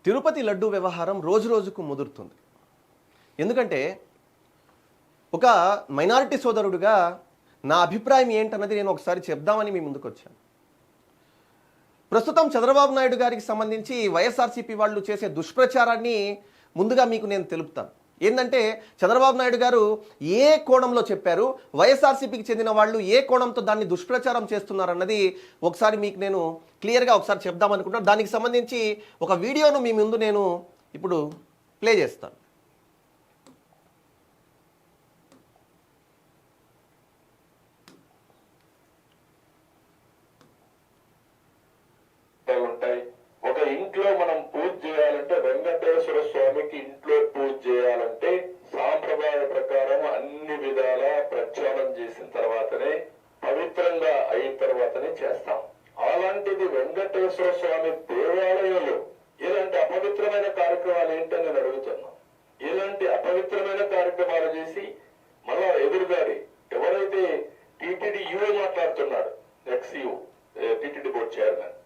తిరుపతి లడ్డు వ్యవహారం రోజు రోజుకు ముదురుతుంది. ఎందుకంటే ఒక మైనారిటీ సోదరుడిగా నా అభిప్రాయం ఏంటన్నది నేను ఒకసారి చెప్దామని మీ ముందుకు వచ్చాను. ప్రస్తుతం చంద్రబాబు నాయుడు గారికి సంబంధించి వైఎస్ఆర్సీపీ వాళ్ళు చేసే దుష్ప్రచారాన్ని ముందుగా మీకు నేను తెలుపుతాను. ఏంటంటే చంద్రబాబు నాయుడు గారు ఏ కోణంలో చెప్పారు, వైఎస్ఆర్సీపీకి చెందిన వాళ్ళు ఏ కోణంతో దాన్ని దుష్ప్రచారం చేస్తున్నారన్నది ఒకసారి మీకు నేను క్లియర్గా ఒకసారి చెప్దామనుకుంటున్నాను. దానికి సంబంధించి ఒక వీడియోను మీ ముందు నేను ఇప్పుడు ప్లే చేస్తాను. ఒక ఇంట్లో మనం పూజ చేయాలంటే వెంకటేశ్వర స్వామికి ఇంట్లో పూజ చేయాలంటే సాంప్రదాయ ప్రకారం అన్ని విధాల ప్రక్షాళన చేసిన తర్వాతనే పవిత్రంగా అయిన తర్వాతనే చేస్తాం. అలాంటిది వెంకటేశ్వర స్వామి దేవాలయంలో ఇలాంటి అపవిత్రమైన కార్యక్రమాలు ఏంటని నేను అడుగుతున్నాను. ఇలాంటి అపవిత్రమైన కార్యక్రమాలు చేసి మళ్ళా ఎదురుగారి ఎవరైతే టీటీడీ యుఏ మాట్లాడుతున్నాడు, X U TTD board chairman,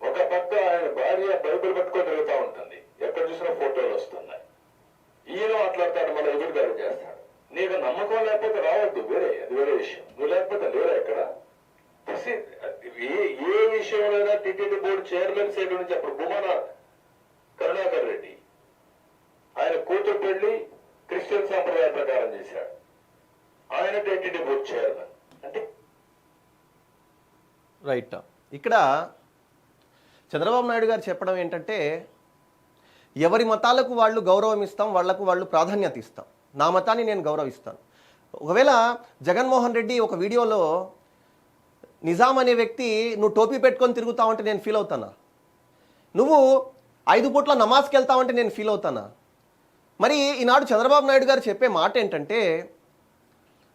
ఒక పక్క ఆయన భార్య బైబిల్ పట్టుకొని తిరుగుతా ఉంటుంది, ఎక్కడ చూసినా ఫోటోలు వస్తున్నాయి. ఈయన మాట్లాడతాడు, మన ఎదురుగారు చేస్తాడు. నీకు నమ్మకం లేకపోతే రావద్దు, అది వేరే విషయం. నువ్వు లేకపోతే లేరా ఇక్కడ. ఏ విషయంలో టీటీడీ బోర్డు చైర్మన్ సైడ్ నుంచి అప్పుడు భూమన కరుణాకర్ రెడ్డి ఆయన కూతురు పెళ్లి క్రిస్టియన్ సాంప్రదాయ ప్రకారం చేశాడు. ఆయన టీటీడీ బోర్డు చైర్మన్ అంటే రైట్. ఇక్కడ చంద్రబాబు నాయుడు గారు చెప్పడం ఏంటంటే ఎవరి మతాలకు వాళ్ళు గౌరవం ఇస్తాం, వాళ్లకు వాళ్ళు ప్రాధాన్యత ఇస్తాం, నా మతాన్ని నేను గౌరవిస్తాను. ఒకవేళ జగన్మోహన్ రెడ్డి ఒక వీడియోలో నిజాం అనే వ్యక్తి నువ్వు టోపీ పెట్టుకొని తిరుగుతావంటే నేను ఫీల్ అవుతానా, నువ్వు 5 పూట్ల నమాజ్కి వెళ్తావంటే నేను ఫీల్ అవుతానా? మరి ఈనాడు చంద్రబాబు నాయుడు గారు చెప్పే మాట ఏంటంటే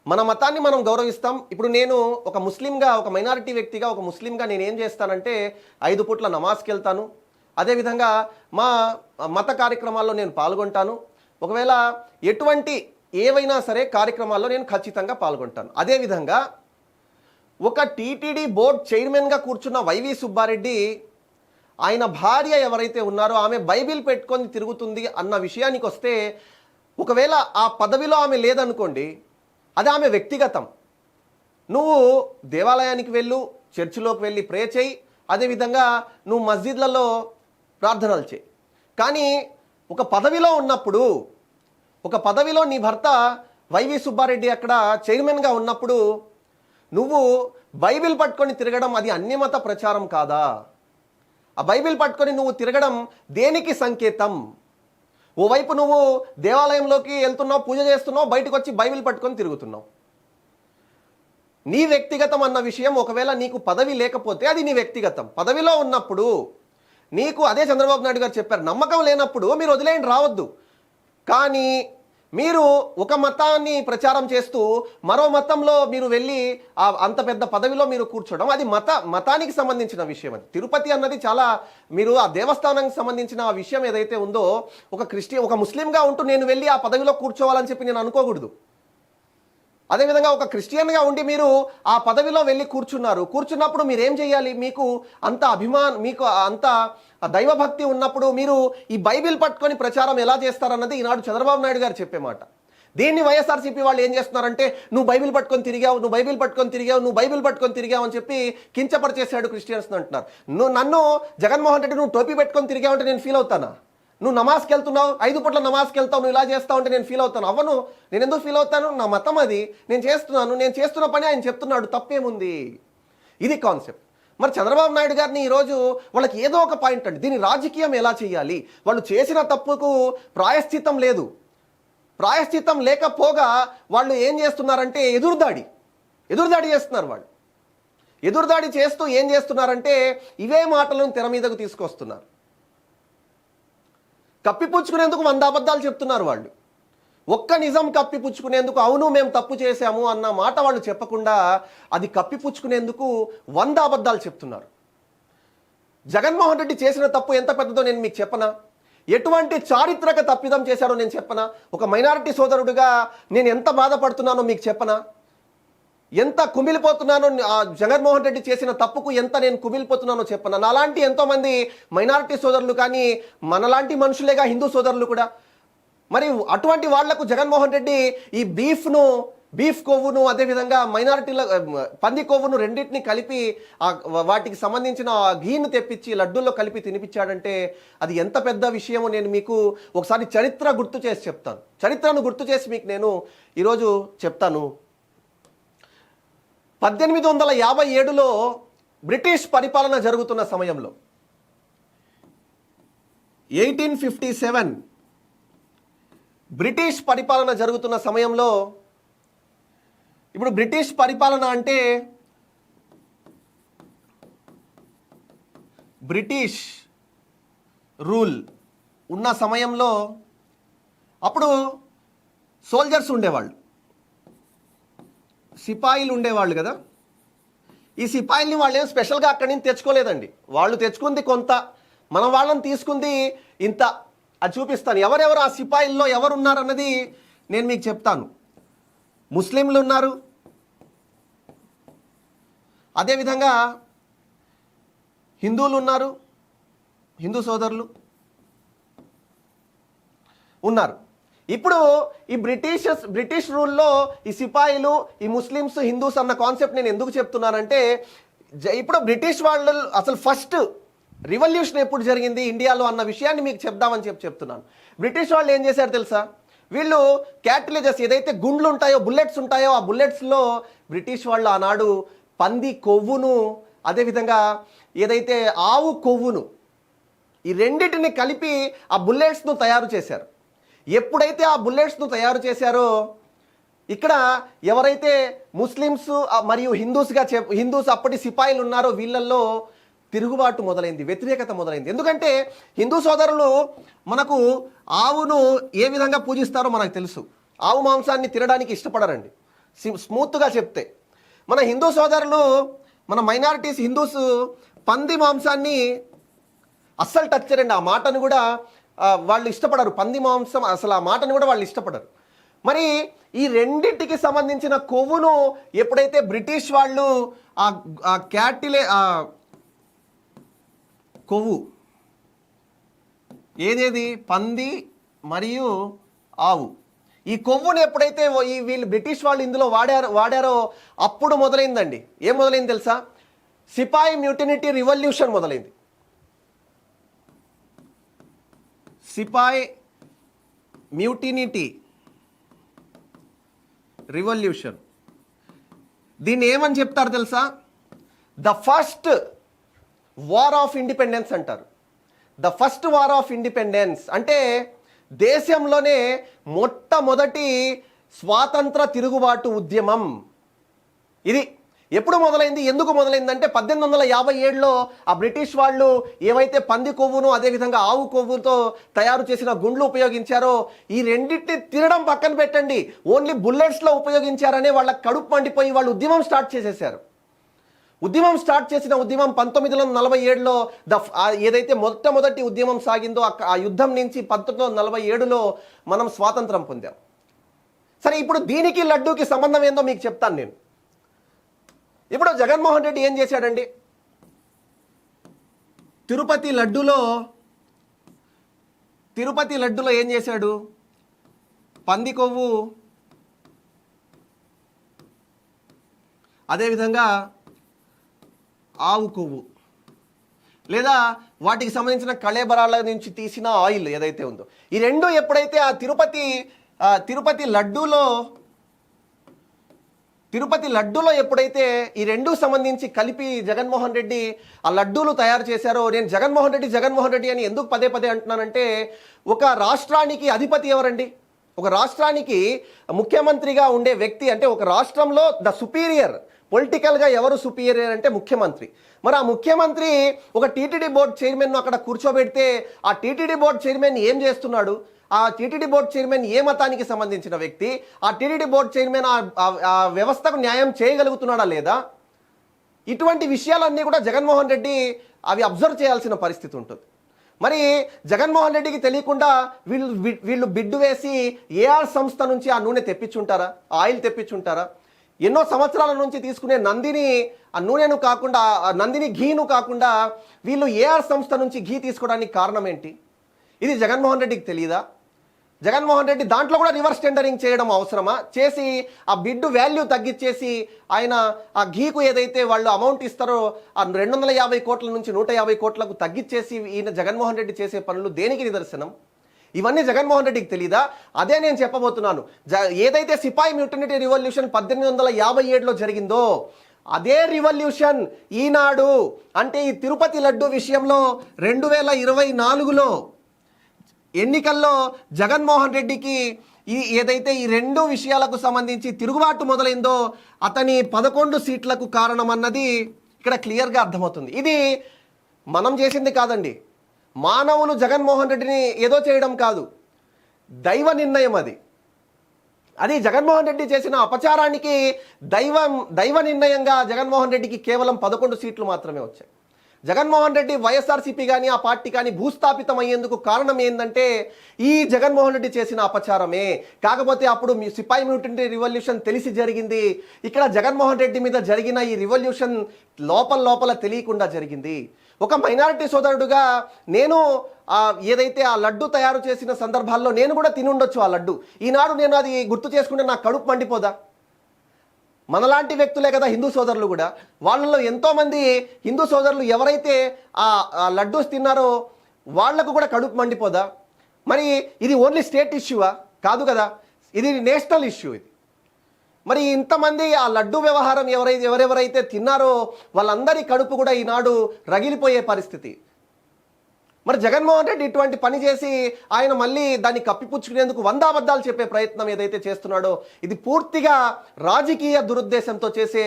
మన మతాన్ని మనం గౌరవిస్తాం. ఇప్పుడు నేను ఒక ముస్లింగా, ఒక మైనారిటీ వ్యక్తిగా, ఒక ముస్లింగా నేను ఏం చేస్తానంటే 5 పూట్ల నమాజ్కి వెళ్తాను, అదేవిధంగా మా మత కార్యక్రమాల్లో నేను పాల్గొంటాను. ఒకవేళ ఎటువంటి ఏవైనా సరే కార్యక్రమాల్లో నేను ఖచ్చితంగా పాల్గొంటాను. అదేవిధంగా ఒక టీటీడీ బోర్డ్ చైర్మన్గా కూర్చున్న వైవి సుబ్బారెడ్డి, ఆయన భార్య ఎవరైతే ఉన్నారో ఆమె బైబిల్ పెట్టుకొని తిరుగుతుంది అన్న విషయానికి వస్తే, ఒకవేళ ఆ పదవిలో ఆమె లేదనుకోండి, అది ఆమె వ్యక్తిగతం. నువ్వు దేవాలయానికి వెళ్ళు, చర్చిలోకి వెళ్ళి ప్రే చేయి, అదేవిధంగా నువ్వు మస్జిద్లలో ప్రార్థనలు చేయి. కానీ ఒక పదవిలో ఉన్నప్పుడు, ఒక పదవిలో నీ భర్త వైవి సుబ్బారెడ్డి అక్కడ చైర్మన్గా ఉన్నప్పుడు నువ్వు బైబిల్ పట్టుకొని తిరగడం అది అన్యమత ప్రచారం కాదా? ఆ బైబిల్ పట్టుకొని నువ్వు తిరగడం దేనికి సంకేతం? ఓవైపు నువ్వు దేవాలయంలోకి వెళ్తున్నావు, పూజ చేస్తున్నావు, బయటకు వచ్చి బైబిల్ పట్టుకొని తిరుగుతున్నావు. నీ వ్యక్తిగతం అన్న విషయం, ఒకవేళ నీకు పదవి లేకపోతే అది నీ వ్యక్తిగతం. పదవిలో ఉన్నప్పుడు నీకు, అదే చంద్రబాబు నాయుడు గారు చెప్పారు, నమ్మకం లేనప్పుడు మీరు వదిలేయండి, రావద్దు. కానీ మీరు ఒక మతాన్ని ప్రచారం చేస్తూ మరో మతంలో మీరు వెళ్ళి అంత పెద్ద పదవిలో మీరు కూర్చోవడం, అది మతానికి సంబంధించిన విషయం. అది తిరుపతి అన్నది చాలా, మీరు ఆ దేవస్థానానికి సంబంధించిన ఆ విషయం ఏదైతే ఉందో, ఒక ముస్లింగా ఉంటూ నేను వెళ్ళి ఆ పదవిలో కూర్చోవాలని చెప్పి నేను అనుకోకూడదు. అదేవిధంగా ఒక క్రిస్టియన్గా ఉండి మీరు ఆ పదవిలో వెళ్ళి కూర్చున్నప్పుడు మీరు ఏం చేయాలి? మీకు అంత మీకు అంత దైవభక్తి ఉన్నప్పుడు మీరు ఈ బైబిల్ పట్టుకొని ప్రచారం ఎలా చేస్తారన్నది ఈనాడు చంద్రబాబు నాయుడు గారు చెప్పే మాట. దీన్ని వైఎస్ఆర్సీపీ వాళ్ళు ఏం చేస్తున్నారంటే, నువ్వు బైబిల్ పట్టుకొని తిరిగావు, నువ్వు బైబిల్ పట్టుకొని తిరిగావు, నువ్వు బైబిల్ పట్టుకొని తిరిగావు అని చెప్పి కించపరిచేశాడు క్రిస్టియన్స్ అంటున్నారు. నన్ను జగన్మోహన్ రెడ్డి నువ్వు టోపీ పెట్టుకొని తిరిగావు అంటే నేను ఫీల్ అవుతానా? నువ్వు నమాజ్కి వెళ్తున్నావు, 5 పూట్ల నమాజ్కి వెళ్తావు, నువ్వు ఇలా చేస్తావు అంటే నేను ఫీల్ అవుతాను? అవ్వను. నేను ఎందుకు ఫీల్ అవుతాను? నా మతం అది, నేను చేస్తున్న పని ఆయన చెప్తున్నాడు, తప్పేముంది? ఇది కాన్సెప్ట్. మరి చంద్రబాబు నాయుడు గారిని ఈరోజు వాళ్ళకి ఏదో ఒక పాయింట్ అండి, దీన్ని రాజకీయం ఎలా చేయాలి, వాళ్ళు చేసిన తప్పుకు ప్రాయశ్చిత్తం లేదు. ప్రాయశ్చిత్తం లేకపోగా వాళ్ళు ఏం చేస్తున్నారంటే ఎదురుదాడి చేస్తున్నారు. వాళ్ళు ఎదురుదాడి చేస్తూ ఏం చేస్తున్నారంటే ఇవే మాటలను తెర మీదకు తీసుకొస్తున్నారు. కప్పిపుచ్చుకునేందుకు 100 అబద్ధాలు చెప్తున్నారు వాళ్ళు. ఒక్క నిజం కప్పిపుచ్చుకునేందుకు, అవును మేము తప్పు చేశాము అన్న మాట వాళ్ళు చెప్పకుండా, అది కప్పిపుచ్చుకునేందుకు 100 అబద్ధాలు చెప్తున్నారు. జగన్మోహన్ రెడ్డి చేసిన తప్పు ఎంత పెద్దదో నేను మీకు చెప్పనా? ఎటువంటి చారిత్రక తప్పిదం చేశాడో నేను చెప్పనా? ఒక మైనారిటీ సోదరుడిగా నేను ఎంత బాధపడుతున్నానో మీకు చెప్పనా? ఎంత కుమిలిపోతున్నానో, జగన్మోహన్ రెడ్డి చేసిన తప్పుకు ఎంత నేను కుమిలిపోతున్నానో చెప్పను. అలాంటి ఎంతోమంది మైనారిటీ సోదరులు కానీ మనలాంటి మనుషులేగా హిందూ సోదరులు కూడా. మరి అటువంటి వాళ్లకు జగన్మోహన్ రెడ్డి ఈ బీఫ్ కొవ్వును అదేవిధంగా మైనారిటీల పంది కొవ్వును రెండింటిని కలిపి వాటికి సంబంధించిన ఘీను తెప్పించి లడ్డూల్లో కలిపి తినిపించాడంటే అది ఎంత పెద్ద విషయమో నేను మీకు ఒకసారి చరిత్ర గుర్తు చేసి చెప్తాను. చరిత్రను గుర్తు చేసి మీకు నేను ఈరోజు చెప్తాను. 1857లో బ్రిటిష్ పరిపాలన జరుగుతున్న సమయంలో 1857 బ్రిటిష్ పరిపాలన జరుగుతున్న సమయంలో, ఇప్పుడు బ్రిటిష్ పరిపాలన అంటే బ్రిటిష్ రూల్ ఉన్న సమయంలో అప్పుడు సోల్జర్స్ ఉండేవాళ్ళు, సిపాయిలు ఉండేవాళ్ళు కదా. ఈ సిపాయిల్ని వాళ్ళు ఏం స్పెషల్గా అక్కడి నుంచి తెచ్చుకోలేదండి. వాళ్ళు తెచ్చుకుంది కొంత, మన వాళ్ళని తీసుకుంది ఇంత. అది చూపిస్తాను. ఎవరెవరు ఆ సిపాయిల్లో ఎవరున్నారన్నది నేను మీకు చెప్తాను. ముస్లింలు ఉన్నారు, అదేవిధంగా హిందువులు ఉన్నారు, హిందూ సోదరులు ఉన్నారు. ఇప్పుడు ఈ బ్రిటిష్ రూల్లో ఈ సిపాయిలు, ఈ ముస్లిమ్స్, హిందూస్ అన్న కాన్సెప్ట్ నేను ఎందుకు చెప్తున్నానంటే, ఇప్పుడు బ్రిటిష్ వాళ్ళు అసలు ఫస్ట్ రివల్యూషన్ ఎప్పుడు జరిగింది ఇండియాలో అన్న విషయాన్ని మీకు చెప్దామని చెప్తున్నాను. బ్రిటిష్ వాళ్ళు ఏం చేశారు తెలుసా? వీళ్ళు క్యాటిలేజెస్ ఏదైతే గుండ్లు ఉంటాయో, బుల్లెట్స్ ఉంటాయో, ఆ బుల్లెట్స్లో బ్రిటిష్ వాళ్ళు ఆనాడు పంది కొవ్వును అదేవిధంగా ఏదైతే ఆవు కొవ్వును ఈ రెండింటిని కలిపి ఆ బుల్లెట్స్ను తయారు చేశారు. ఎప్పుడైతే ఆ బుల్లెట్స్ను తయారు చేశారో ఇక్కడ ఎవరైతే ముస్లిమ్స్ మరియు హిందూస్ అప్పటి సిపాయిలు ఉన్నారో వీళ్ళల్లో తిరుగుబాటు మొదలైంది, వ్యతిరేకత మొదలైంది. ఎందుకంటే హిందూ సోదరులు మనకు ఆవును ఏ విధంగా పూజిస్తారో మనకు తెలుసు. ఆవు మాంసాన్ని తినడానికి ఇష్టపడరండి. స్మూత్గా చెప్తే మన హిందూ సోదరులు, మన మైనారిటీస్ హిందూస్ పంది మాంసాన్ని అస్సలు టచ్ చేయరండి. ఆ మాటను కూడా వాళ్ళు ఇష్టపడరు. పంది మాంసం అసలు ఆ మాటను కూడా వాళ్ళు ఇష్టపడరు. మరి ఈ రెండింటికి సంబంధించిన కొవ్వును ఎప్పుడైతే బ్రిటిష్ వాళ్ళు కొవ్వు ఏదేది పంది మరియు ఆవు, ఈ కొవ్వును ఎప్పుడైతే వీళ్ళు బ్రిటిష్ వాళ్ళు ఇందులో వాడారో అప్పుడు మొదలైందండి. ఏం మొదలైంది తెలుసా? సిపాయి మ్యూటినిటీ రివల్యూషన్ మొదలైంది. సిపాయి మ్యూటినిటీ రివల్యూషన్. దీన్ని ఏమని చెప్తారు తెలుసా? The first war of independence అంటారు. The first war of independence అంటే దేశంలోనే మొట్టమొదటి స్వాతంత్ర తిరుగుబాటు ఉద్యమం ఇది. ఎప్పుడు మొదలైంది, ఎందుకు మొదలైందంటే 1857లో ఆ బ్రిటిష్ వాళ్ళు ఏవైతే పంది కొవ్వును అదేవిధంగా ఆవు కొవ్వుతో తయారు చేసిన గుండ్లు ఉపయోగించారో ఈ రెండింటిని తినడం పక్కన పెట్టండి, ఓన్లీ బుల్లెట్స్లో ఉపయోగించారనే వాళ్ళ కడుపు మండిపోయి వాళ్ళు ఉద్యమం స్టార్ట్ చేసేసారు. ఉద్యమం స్టార్ట్ చేసిన ఉద్యమం 1947లో ఏదైతే మొట్టమొదటి ఉద్యమం సాగిందో ఆ యుద్ధం నుంచి 1947లో మనం స్వాతంత్రం పొందాం. సరే, ఇప్పుడు దీనికి లడ్డూకి సంబంధం ఏందో మీకు చెప్తాను నేను. ఇప్పుడు జగన్మోహన్ రెడ్డి ఏం చేశాడండి? తిరుపతి లడ్డులో ఏం చేశాడు? పంది కొవ్వు అదేవిధంగా ఆవు కొవ్వు లేదా వాటికి సంబంధించిన కళేబరాల నుంచి తీసిన ఆయిల్ ఏదైతే ఉందో ఈ రెండు ఎప్పుడైతే ఆ తిరుపతి లడ్డూలో ఎప్పుడైతే ఈ రెండు సంబంధించి కలిపి జగన్మోహన్ రెడ్డి ఆ లడ్డూలు తయారు చేశారో, నేను జగన్మోహన్ రెడ్డి అని ఎందుకు పదే అంటున్నానంటే, ఒక రాష్ట్రానికి అధిపతి ఎవరండి? ఒక రాష్ట్రానికి ముఖ్యమంత్రిగా ఉండే వ్యక్తి అంటే ఒక రాష్ట్రంలో ద సుపీరియర్ పొలిటికల్గా ఎవరు సుపీరియర్ అంటే ముఖ్యమంత్రి. మరి ఆ ముఖ్యమంత్రి ఒక టీటీడీ బోర్డు చైర్మన్ను అక్కడ కూర్చోబెడితే ఆ టీటీడీ బోర్డు చైర్మన్ ఏం చేస్తున్నాడు? ఆ టీటీడీ బోర్డు చైర్మన్ ఏ మతానికి సంబంధించిన వ్యక్తి? ఆ టీటీడీ బోర్డు చైర్మన్ ఆ వ్యవస్థకు న్యాయం చేయగలుగుతున్నాడా లేదా? ఇటువంటి విషయాలన్నీ కూడా జగన్మోహన్ రెడ్డి అవి అబ్జర్వ్ చేయాల్సిన పరిస్థితి ఉంటుంది. మరి జగన్మోహన్ రెడ్డికి తెలియకుండా వీళ్ళు బిడ్డు వేసి ఏఆర్ సంస్థ నుంచి ఆ నూనె తెప్పించుంటారా? ఆయిల్ తెప్పించుంటారా? ఎన్నో సంవత్సరాల నుంచి తీసుకునే నందిని ఆ నూనెను కాకుండా, ఆ నందిని ఘీను కాకుండా వీళ్ళు ఏఆర్ సంస్థ నుంచి ఘీ తీసుకోవడానికి కారణం ఏంటి? ఇది జగన్మోహన్ రెడ్డికి తెలియదా? జగన్మోహన్ రెడ్డి దాంట్లో కూడా రివర్స్ టెండరింగ్ చేయడం అవసరమా? చేసి ఆ బిడ్ వాల్యూ తగ్గించేసి ఆయన ఆ ఘీకు ఏదైతే వాళ్ళు అమౌంట్ ఇస్తారో ఆ 250 కోట్ల నుంచి 150 కోట్లకు తగ్గించేసి ఈయన జగన్మోహన్ రెడ్డి చేసే పనులు దేనికి నిదర్శనం? ఇవన్నీ జగన్మోహన్ రెడ్డికి తెలీదా? అదే నేను చెప్పబోతున్నాను. ఏదైతే సిపాయి మ్యూటనిటీ రివల్యూషన్ 1857లో జరిగిందో అదే రివల్యూషన్ ఈనాడు, అంటే ఈ తిరుపతి లడ్డు విషయంలో 2024లో ఎన్నికల్లో జగన్మోహన్ రెడ్డికి ఏదైతే ఈ రెండు విషయాలకు సంబంధించి తిరుగుబాటు మొదలైందో అతని 11 సీట్లకు కారణం అన్నది ఇక్కడ క్లియర్గా అర్థమవుతుంది. ఇది మనం చేసింది కాదండి. మానవులు జగన్మోహన్ రెడ్డిని ఏదో చేయడం కాదు, దైవ నిర్ణయం అది. అది జగన్మోహన్ రెడ్డి చేసిన అపచారానికి దైవ నిర్ణయంగా జగన్మోహన్ రెడ్డికి కేవలం 11 సీట్లు మాత్రమే వచ్చాయి. జగన్మోహన్ రెడ్డి వైఎస్ఆర్సీపీ కానీ ఆ పార్టీ కానీ భూస్థాపితం అయ్యేందుకు కారణం ఏంటంటే ఈ జగన్మోహన్ రెడ్డి చేసిన అపచారమే. కాకపోతే అప్పుడు సిపాయి మ్యూటనిటీ రివల్యూషన్ తెలిసి జరిగింది. ఇక్కడ జగన్మోహన్ రెడ్డి మీద జరిగిన ఈ రివల్యూషన్ లోపల తెలియకుండా జరిగింది. ఒక మైనారిటీ సోదరుడుగా నేను ఏదైతే ఆ లడ్డు తయారు చేసిన సందర్భాల్లో నేను కూడా తిని ఉండొచ్చు ఆ లడ్డు. ఈనాడు నేను అది గుర్తు చేసుకుంటే నాకు కడుపు మండిపోదా? మనలాంటి వ్యక్తులే కదా హిందూ సోదరులు కూడా. వాళ్ళలో ఎంతోమంది హిందూ సోదరులు ఎవరైతే ఆ లడ్డూస్ తిన్నారో వాళ్లకు కూడా కడుపు మండిపోదా? మరి ఇది ఓన్లీ స్టేట్ ఇష్యూవా? కాదు కదా, ఇది నేషనల్ ఇష్యూ. ఇది మరి ఇంతమంది ఆ లడ్డు వ్యవహారం ఎవరెవరైతే తిన్నారో వాళ్ళందరి కడుపు కూడా ఈనాడు రగిలిపోయే పరిస్థితి. మరి జగన్మోహన్ రెడ్డి ఇటువంటి పని చేసి ఆయన మళ్ళీ దాన్ని కప్పిపుచ్చుకునేందుకు 100 అబద్ధాలు చెప్పే ప్రయత్నం ఏదైతే చేస్తున్నాడో ఇది పూర్తిగా రాజకీయ దురుద్దేశంతో చేసే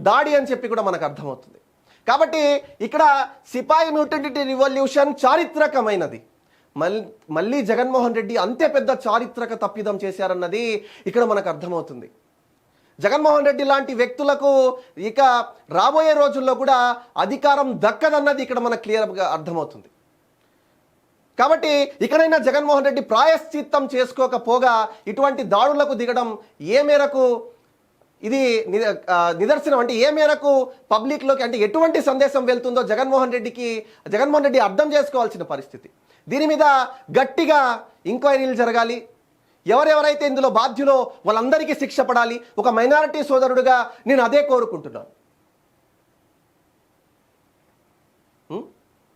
దాడి అని చెప్పి కూడా మనకు అర్థమవుతుంది. కాబట్టి ఇక్కడ సిపాయి మ్యూటనిటీ రివల్యూషన్ చారిత్రకమైనది. మళ్ళీ జగన్మోహన్ రెడ్డి అంతే పెద్ద చారిత్రక తప్పిదం చేశారన్నది ఇక్కడ మనకు అర్థమవుతుంది. జగన్మోహన్ రెడ్డి లాంటి వ్యక్తులకు ఇక రాబోయే రోజుల్లో కూడా అధికారం దక్కదన్నది ఇక్కడ మనకు క్లియర్గా అర్థమవుతుంది. కాబట్టి ఇకనైనా జగన్మోహన్ రెడ్డి ప్రాయశ్చిత్తం చేసుకోకపోగా ఇటువంటి దాడులకు దిగడం ఏ మేరకు ఇది నిదర్శనం, అంటే ఏ మేరకు పబ్లిక్లోకి, అంటే ఎటువంటి సందేశం వెళ్తుందో జగన్మోహన్ రెడ్డి అర్థం చేసుకోవాల్సిన పరిస్థితి. దీని మీద గట్టిగా ఎంక్వైరీలు జరగాలి. ఎవరెవరైతే ఇందులో బాధ్యులో వాళ్ళందరికీ శిక్ష పడాలి. ఒక మైనారిటీ సోదరుడుగా నేను అదే కోరుకుంటున్నాను.